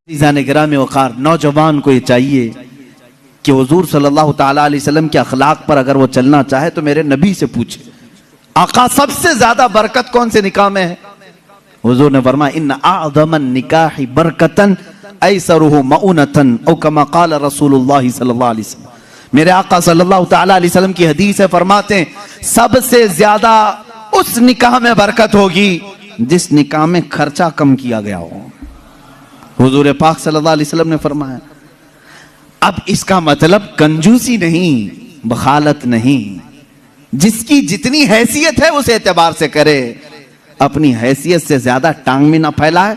عزیزان گرامی وقار، نوجوان کو یہ چاہیے کہ حضور صلی اللہ تعالیٰ علیہ وسلم کے اخلاق پر اگر وہ چلنا چاہے تو میرے نبی سے پوچھے، آقا سب سے زیادہ برکت کون سے نکاح میں ہے؟ حضور نے فرمایا ان اعظم النکاح برکتن ایسرہ مؤنتن او کما قال رسول اللہ صلی اللہ علیہ وسلم۔ میرے آقا صلی اللہ تعالیٰ علیہ وسلم کی حدیث ہے، فرماتے ہیں سب سے زیادہ اس نکاح میں برکت ہوگی جس نکاح میں خرچہ کم کیا گیا ہو۔ حضور پاک صلی اللہ علیہ وسلم نے فرمایا۔ اب اس کا مطلب کنجوسی نہیں، بخالت نہیں، جس کی جتنی حیثیت ہے اس اعتبار سے کرے، اپنی حیثیت سے زیادہ ٹانگ بھی نہ پھیلائے،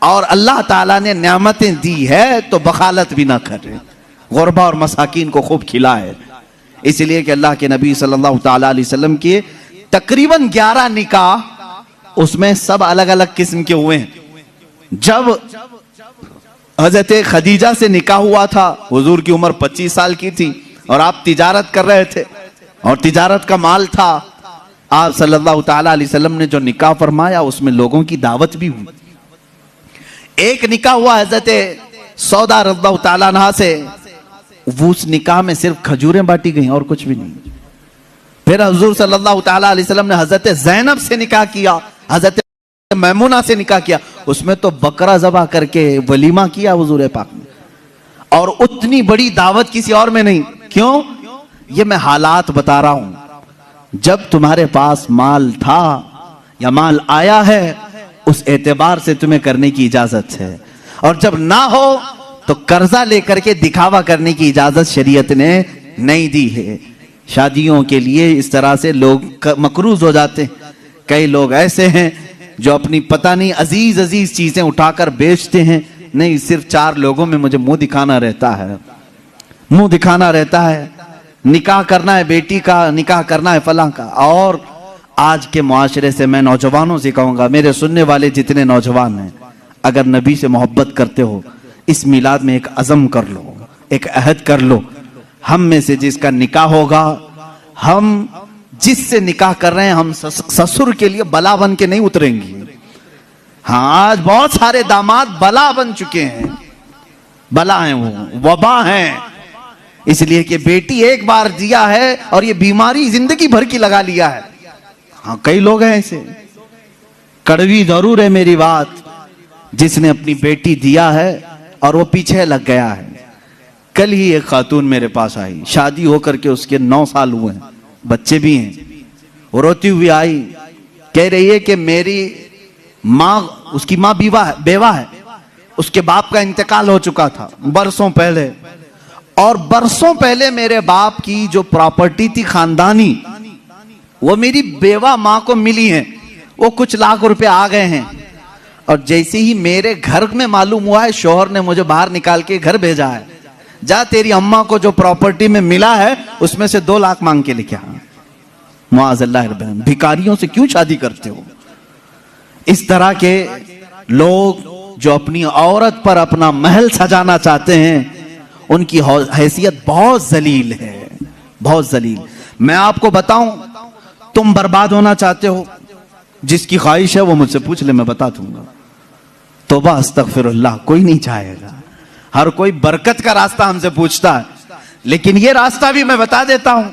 اور اللہ تعالیٰ نے نعمتیں دی ہے تو بخالت بھی نہ کرے، غربا اور مساکین کو خوب کھلائے۔ اس لیے کہ اللہ کے نبی صلی اللہ تعالیٰ علیہ وسلم کے تقریباً 11 نکاح، اس میں سب الگ الگ قسم کے ہوئے ہیں۔ جب حضرت خدیجہ سے نکاح ہوا تھا، حضور کی عمر 25 سال کی تھی اور آپ تجارت کر رہے تھے اور تجارت کا مال تھا، آپ صلی اللہ تعالیٰ علیہ وسلم نے جو نکاح فرمایا اس میں لوگوں کی دعوت بھی ہوئی۔ ایک نکاح ہوا حضرت سودا رضی اللہ تعالیٰ عنہ سے، وہ اس نکاح میں صرف کھجوریں بانٹی گئیں اور کچھ بھی نہیں۔ پھر حضور صلی اللہ تعالیٰ علیہ وسلم نے حضرت زینب سے نکاح کیا، حضرت میمونہ سے نکاح کیا، اس میں تو بکرا ذبح کر کے ولیمہ کیا حضور پاک نے، اور اتنی بڑی دعوت کسی اور میں نہیں۔ کیوں؟ یہ میں حالات بتا رہا ہوں۔ جب تمہارے پاس مال تھا یا مال آیا ہے اس اعتبار سے تمہیں کرنے کی اجازت ہے، اور جب نہ ہو تو قرضہ لے کر کے دکھاوا کرنے کی اجازت شریعت نے نہیں دی ہے۔ شادیوں کے لیے اس طرح سے لوگ مقروض ہو جاتے ہیں۔ کئی لوگ ایسے ہیں جو اپنی پتہ نہیں عزیز عزیز چیزیں اٹھا کر بیچتے ہیں، نہیں صرف 4 لوگوں میں مجھے منہ دکھانا رہتا ہے، منہ دکھانا رہتا ہے، نکاح کرنا ہے بیٹی کا، نکاح کرنا ہے فلاں کا۔ اور آج کے معاشرے سے میں نوجوانوں سے کہوں گا، میرے سننے والے جتنے نوجوان ہیں، اگر نبی سے محبت کرتے ہو اس میلاد میں ایک عزم کر لو، ایک عہد کر لو، ہم میں سے جس کا نکاح ہوگا، ہم جس سے نکاح کر رہے ہیں، ہم سسر کے لیے بلا بن کے نہیں اتریں گے۔ ہاں آج بہت سارے داماد بلا بن چکے ہیں، بلا ہیں، وہ وبا ہیں، اس لیے کہ بیٹی ایک بار دیا ہے اور یہ بیماری زندگی بھر کی لگا لیا ہے۔ ہاں کئی لوگ ہیں ایسے، کڑوی ضرور ہے میری بات، جس نے اپنی بیٹی دیا ہے اور وہ پیچھے لگ گیا ہے۔ کل ہی ایک خاتون میرے پاس آئی، شادی ہو کر کے اس کے 9 سال ہوئے ہیں، بچے بھی ہیں، وہ روتی ہوئی آئی، کہہ رہی ہے کہ میری ماں، اس کی ماں بیوہ ہے، اس کے باپ کا انتقال ہو چکا تھا برسوں پہلے، اور برسوں پہلے میرے باپ کی جو پراپرٹی تھی خاندانی، وہ میری بیوہ ماں کو ملی ہیں، وہ کچھ لاکھ روپے آ گئے ہیں، اور جیسے ہی میرے گھر میں معلوم ہوا ہے، شوہر نے مجھے باہر نکال کے گھر بھیجا ہے، جا تیری اماں کو جو پراپرٹی میں ملا ہے اس میں سے 2 لاکھ مانگ کے لکھا۔ معاذ اللہ رب العالمین، بھکاریوں سے کیوں شادی کرتے ہو؟ اس طرح کے لوگ جو اپنی عورت پر اپنا محل سجانا چاہتے ہیں، ان کی حیثیت بہت ذلیل ہے، بہت ذلیل۔ میں آپ کو بتاؤں، تم برباد ہونا چاہتے ہو، جس کی خواہش ہے وہ مجھ سے پوچھ لے، میں بتا دوں گا۔ توبہ استغفر اللہ، کوئی نہیں چاہے گا، ہر کوئی برکت کا راستہ ہم سے پوچھتا ہے، لیکن یہ راستہ بھی میں بتا دیتا ہوں،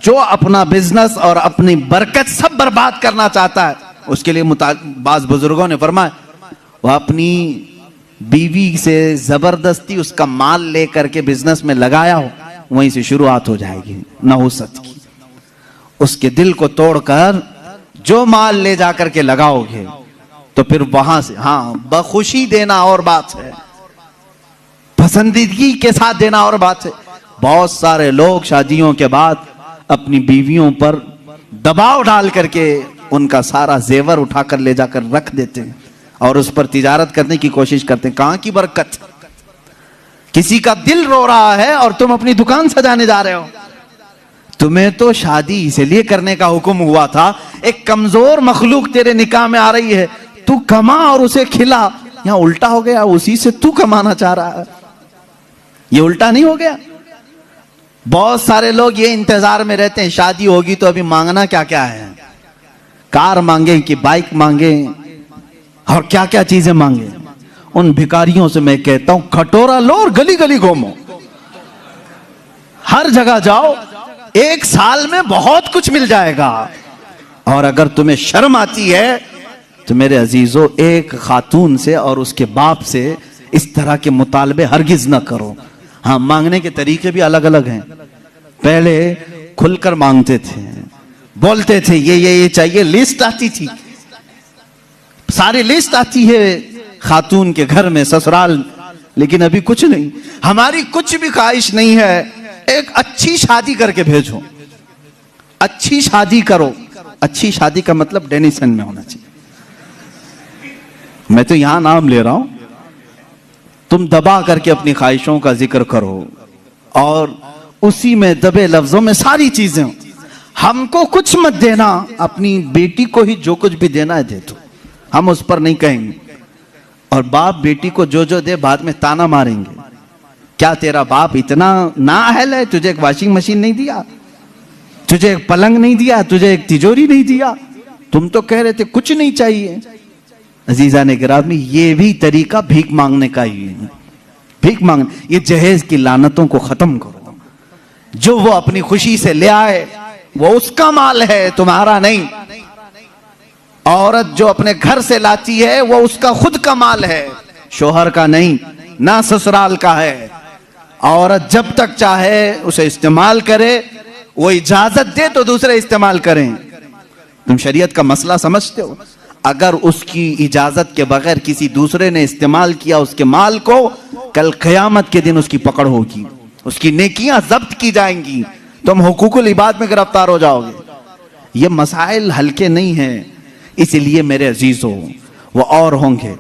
جو اپنا بزنس اور اپنی برکت سب برباد کرنا چاہتا ہے، اس کے لیے بعض بزرگوں نے فرمایا وہ اپنی بیوی سے زبردستی اس کا مال لے کر کے بزنس میں لگایا ہو، وہیں سے شروعات ہو جائے گی نحوست کی۔ اس کے دل کو توڑ کر جو مال لے جا کر کے لگاؤ گے تو پھر وہاں سے، ہاں بخوشی دینا اور بات ہے، پسندیدگی کے ساتھ دینا اور بات ہے۔ بہت سارے لوگ شادیوں کے بعد اپنی بیویوں پر دباؤ ڈال کر کے ان کا سارا زیور اٹھا کر لے جا کر رکھ دیتے ہیں اور اس پر تجارت کرنے کی کوشش کرتے ہیں۔ کہاں کی برکت؟ کسی کا دل رو رہا ہے اور تم اپنی دکان سجانے جا رہے ہو۔ تمہیں تو شادی اس لیے کرنے کا حکم ہوا تھا، ایک کمزور مخلوق تیرے نکاح میں آ رہی ہے، تو کما اور اسے کھلا۔ یہاں الٹا ہو گیا، اسی سے تو کمانا چاہ رہا ہے، یہ الٹا نہیں ہو گیا؟ بہت سارے لوگ یہ انتظار میں رہتے ہیں شادی ہوگی تو ابھی مانگنا کیا کیا ہے، کار مانگیں کہ بائک مانگیں اور کیا کیا چیزیں مانگیں، ان بھکاریوں سے میں کہتا ہوں کھٹورا لو اور گلی گلی گھومو، ہر جگہ جاؤ، 1 سال میں بہت کچھ مل جائے گا۔ اور اگر تمہیں شرم آتی ہے تو میرے عزیزو ایک خاتون سے اور اس کے باپ سے اس طرح کے مطالبے ہرگز نہ کرو۔ ہاں مانگنے کے طریقے بھی الگ الگ ہیں، پہلے کھل کر مانگتے تھے، بولتے تھے یہ چاہیے، لسٹ آتی تھی، ساری لسٹ آتی ہے خاتون کے گھر میں سسرال، لیکن ابھی کچھ نہیں۔ ہماری کچھ بھی خواہش نہیں ہے، ایک اچھی شادی کر کے بھیجو، اچھی شادی کرو۔ اچھی شادی کا مطلب ڈینیسن میں ہونا چاہیے، میں تو یہاں نام لے رہا ہوں، تم دبا کر کے اپنی خواہشوں کا ذکر کرو اور اسی میں دبے لفظوں میں ساری چیزیں ہوں۔ ہم کو کچھ مت دینا، اپنی بیٹی کو ہی جو کچھ بھی دینا ہے دے دو، ہم اس پر نہیں کہیں گے۔ اور باپ بیٹی کو جو دے بعد میں تانا ماریں گے، کیا تیرا باپ اتنا نااہل ہے، تجھے ایک واشنگ مشین نہیں دیا، تجھے ایک پلنگ نہیں دیا، تجھے ایک تجوری نہیں دیا، تم تو کہہ رہے تھے کچھ نہیں چاہیے۔ عزیزان گرامی، یہ بھی طریقہ بھیک مانگنے کا ہی ہے، بھیک مانگنے۔ یہ جہیز کی لعنتوں کو ختم کرو، جو وہ اپنی خوشی سے لے آئے وہ اس کا مال ہے، تمہارا نہیں۔ عورت جو اپنے گھر سے لاتی ہے وہ اس کا خود کا مال ہے، شوہر کا نہیں، نہ سسرال کا ہے۔ عورت جب تک چاہے اسے استعمال کرے، وہ اجازت دے تو دوسرے استعمال کریں۔ تم شریعت کا مسئلہ سمجھتے ہو؟ اگر اس کی اجازت کے بغیر کسی دوسرے نے استعمال کیا اس کے مال کو، کل قیامت کے دن اس کی پکڑ ہوگی، اس کی نیکیاں ضبط کی جائیں گی، تم حقوق العباد میں گرفتار ہو جاؤ گے۔ یہ مسائل ہلکے نہیں ہیں، اس لیے میرے عزیزوں وہ اور ہوں گے۔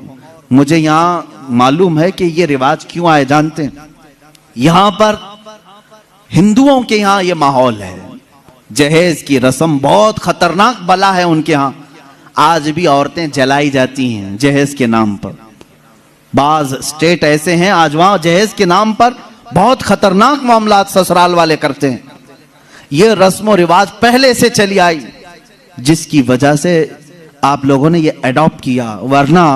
مجھے یہاں معلوم ہے کہ یہ رواج کیوں آئے جانتے ہیں؟ یہاں پر ہندوؤں کے یہاں یہ ماحول ہے، جہیز کی رسم بہت خطرناک بلا ہے ان کے ہاں، آج بھی عورتیں جلائی جاتی ہیں جہیز کے نام پر۔ بعض اسٹیٹ ایسے ہیں آج وہاں جہیز کے نام پر بہت خطرناک معاملات سسرال والے کرتے ہیں۔ یہ رسم و رواج پہلے سے چلی آئی، جس کی وجہ سے آپ لوگوں نے یہ ایڈاپٹ کیا، ورنہ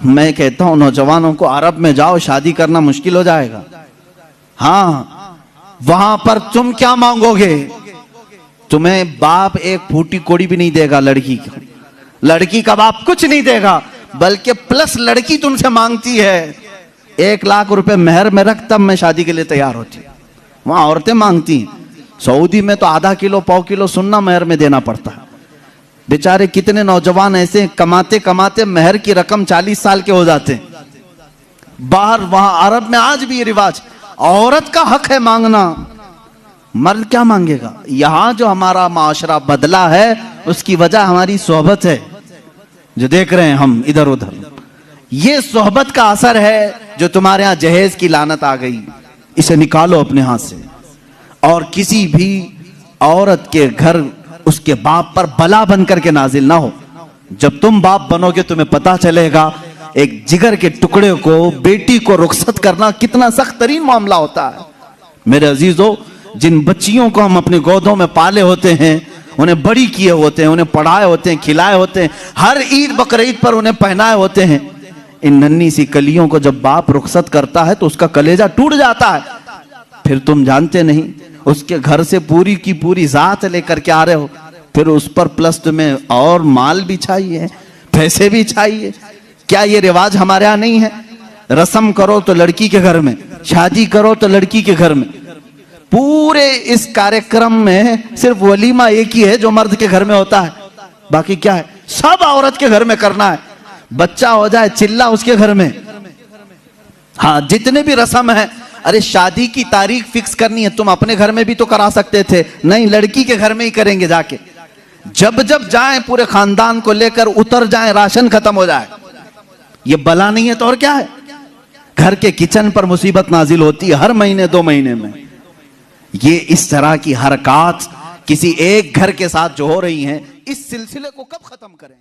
میں کہتا ہوں نوجوانوں کو عرب میں جاؤ، شادی کرنا مشکل ہو جائے گا۔ ہاں وہاں پر تم کیا مانگو گے؟ تمہیں باپ ایک پھوٹی کوڑی بھی نہیں دے گا لڑکی کا، لڑکی کا باپ کچھ نہیں دے گا، بلکہ پلس لڑکی تم سے مانگتی ہے 1 لاکھ روپے مہر میں رکھ، تب میں شادی کے لیے تیار ہوتی۔ وہاں عورتیں مانگتی ہیں، سعودی میں تو آدھا کلو پاؤ کلو سننا مہر میں دینا پڑتا ہے۔ بیچارے کتنے نوجوان ایسے کماتے کماتے مہر کی رقم 40 سال کے ہو جاتے ہیں۔ باہر وہاں عرب میں آج بھی یہ رواج، عورت کا حق ہے مانگنا، مرد کیا مانگے گا؟ یہاں جو ہمارا معاشرہ بدلا ہے اس کی وجہ ہماری صحبت ہے، جو دیکھ رہے ہیں ہم ادھر ادھر، یہ صحبت کا اثر ہے جو تمہارے ہاں جہیز کی لعنت آ گئی۔ اسے نکالو اپنے ہاتھ سے، اور کسی بھی عورت کے گھر اس کے باپ پر بلا بن کر کے نازل نہ ہو۔ جب تم باپ بنو گے تمہیں پتا چلے گا ایک جگر کے ٹکڑے کو، بیٹی کو رخصت کرنا کتنا سخت ترین معاملہ ہوتا ہے۔ میرے عزیزو، جن بچیوں کو ہم اپنے گودوں میں پالے ہوتے ہیں، انہیں بڑی کیے ہوتے ہیں، انہیں پڑھائے ہوتے ہیں، کھلائے ہوتے ہیں، ہر عید بقرعید پر انہیں پہنائے ہوتے ہیں، ان ننھی سی کلیوں کو جب باپ رخصت کرتا ہے تو اس کا کلیجہ ٹوٹ جاتا ہے۔ پھر تم جانتے نہیں، اس کے گھر سے پوری کی پوری ذات لے کر کے آ رہے ہو، پھر اس پر پلس تمہیں اور مال بھی چاہیے، پیسے بھی چاہیے۔ کیا یہ رواج ہمارے ہاں نہیں ہے؟ رسم کرو تو لڑکی کے گھر میں، شادی کرو تو لڑکی کے گھر میں، پورے اس کارکرم میں صرف ولیمہ ایک ہی ہے جو مرد کے گھر میں ہوتا ہے، باقی کیا ہے؟ سب عورت کے گھر میں کرنا ہے۔ بچہ ہو جائے چلہ اس کے گھر میں۔ ہاں جتنے بھی رسم ہیں، ارے شادی کی تاریخ فکس کرنی ہے، تم اپنے گھر میں بھی تو کرا سکتے تھے، نہیں لڑکی کے گھر میں ہی کریں گے جا کے۔ جب جب جائیں پورے خاندان کو لے کر اتر جائیں، راشن ختم ہو جائے۔ یہ بلا نہیں ہے تو اور کیا ہے؟ گھر کے کچن پر مصیبت نازل ہوتی ہے ہر مہینے 2 مہینے میں۔ یہ اس طرح کی حرکات کسی ایک گھر کے ساتھ جو ہو رہی ہیں، اس سلسلے کو کب ختم کریں؟